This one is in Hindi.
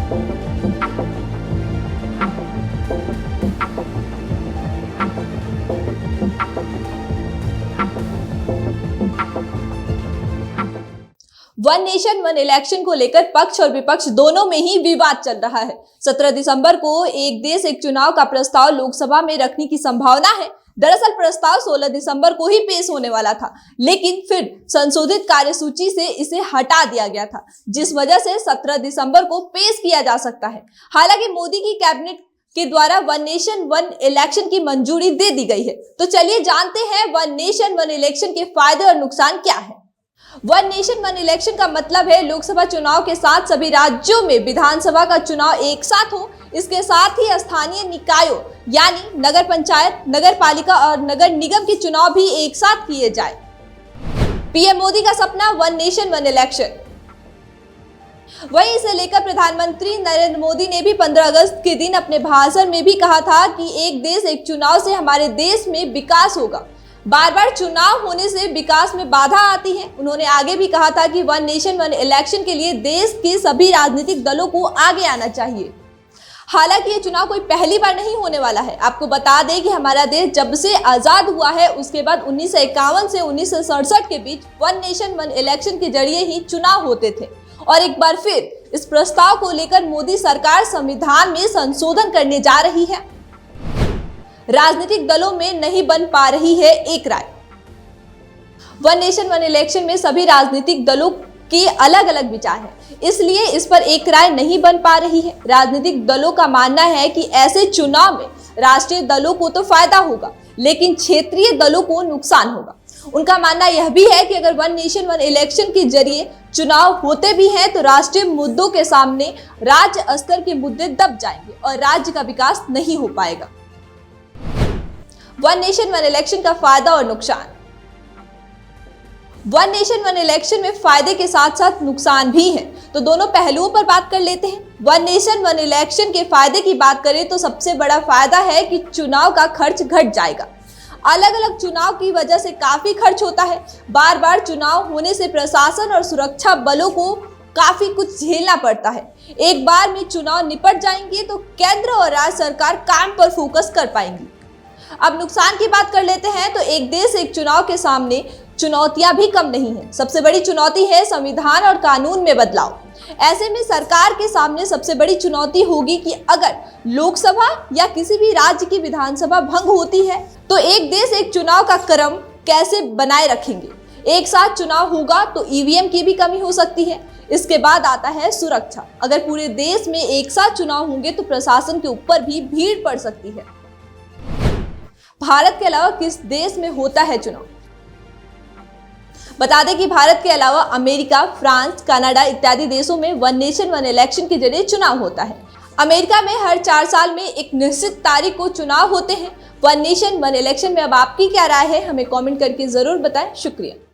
वन नेशन वन इलेक्शन को लेकर पक्ष और विपक्ष दोनों में ही विवाद चल रहा है। 17 दिसंबर को एक देश एक चुनाव का प्रस्ताव लोकसभा में रखने की संभावना है। दरअसल प्रस्ताव 16 दिसंबर को ही पेश होने वाला था, लेकिन फिर संशोधित कार्यसूची से इसे हटा दिया गया था, जिस वजह से 17 दिसंबर को पेश किया जा सकता है। हालांकि मोदी की कैबिनेट के द्वारा वन नेशन वन इलेक्शन की मंजूरी दे दी गई है। तो चलिए जानते हैं वन नेशन वन इलेक्शन के फायदे और नुकसान क्या है। वन नेशन वन इलेक्शन का मतलब है लोकसभा चुनाव के साथ सभी राज्यों में विधानसभा का चुनाव एक साथ हो। इसके साथ ही स्थानीय निकायों यानी नगर पंचायत, नगर पालिका और नगर निगम के चुनाव भी एक साथ किए जाए। पीएम मोदी का सपना वन नेशन वन इलेक्शन। वहीं इसे लेकर प्रधानमंत्री नरेंद्र मोदी ने भी 15 अगस्त के दिन अपने भाषण में भी कहा था कि एक देश एक चुनाव से हमारे देश में विकास होगा। बार बार चुनाव होने से विकास में बाधा आती है। उन्होंने आगे भी कहा था कि वन नेशन वन इलेक्शन के लिए देश के सभी राजनीतिक दलों को आगे आना चाहिए। हालांकि ये चुनाव कोई पहली बार नहीं होने वाला है। आपको बता दें कि हमारा देश जब से आजाद हुआ है उसके बाद 1951 से 1967 के बीच वन नेशन वन इलेक्शन के जरिए ही चुनाव होते थे। और एक बार फिर इस प्रस्ताव को लेकर मोदी सरकार संविधान में संशोधन करने जा रही है। राजनीतिक दलों में नहीं बन पा रही है एक राय। वन नेशन वन इलेक्शन में सभी राजनीतिक दलों के अलग अलग विचार हैं, इसलिए इस पर एक राय नहीं बन पा रही है। राजनीतिक दलों का मानना है कि ऐसे चुनाव में राष्ट्रीय दलों को तो फायदा होगा, लेकिन क्षेत्रीय दलों को नुकसान होगा। उनका मानना यह भी है कि अगर वन नेशन वन इलेक्शन के जरिए चुनाव होते भी हैं तो राष्ट्रीय मुद्दों के सामने राज्य स्तर के मुद्दे दब जाएंगे और राज्य का विकास नहीं हो पाएगा। वन नेशन वन इलेक्शन का फायदा और नुकसान। वन नेशन वन इलेक्शन में फायदे के साथ साथ नुकसान भी हैं, तो दोनों पहलुओं पर बात कर लेते हैं। वन नेशन वन इलेक्शन के फायदे की बात करें तो सबसे बड़ा फायदा है कि चुनाव का खर्च घट जाएगा। अलग अलग चुनाव की वजह से काफी खर्च होता है। बार बार चुनाव होने से प्रशासन और सुरक्षा बलों को काफी कुछ झेलना पड़ता है। एक बार में चुनाव निपट जाएंगे तो केंद्र और राज्य सरकार काम पर फोकस कर पाएंगी। अब नुकसान की बात कर लेते हैं तो एक देश एक चुनाव के सामने चुनौतियां भी कम नहीं है। सबसे बड़ी चुनौती है संविधान और कानून में बदलाव। ऐसे में सरकार के सामने सबसे बड़ी चुनौती होगी कि अगर लोकसभा या किसी भी राज्य की विधानसभा भंग होती है तो एक देश एक चुनाव का क्रम कैसे बनाए रखेंगे। एक साथ चुनाव होगा तो ईवीएम की भी कमी हो सकती है। इसके बाद आता है सुरक्षा। अगर पूरे देश में एक साथ चुनाव होंगे तो प्रशासन के ऊपर भी भीड़ पड़ सकती है। भारत के अलावा किस देश में होता है चुनाव? बता दें कि भारत के अलावा अमेरिका, फ्रांस, कनाडा इत्यादि देशों में वन नेशन वन इलेक्शन के जरिए चुनाव होता है। अमेरिका में हर 4 साल में एक निश्चित तारीख को चुनाव होते हैं। वन नेशन वन इलेक्शन में अब आपकी क्या राय है, हमें कमेंट करके जरूर बताएं। शुक्रिया।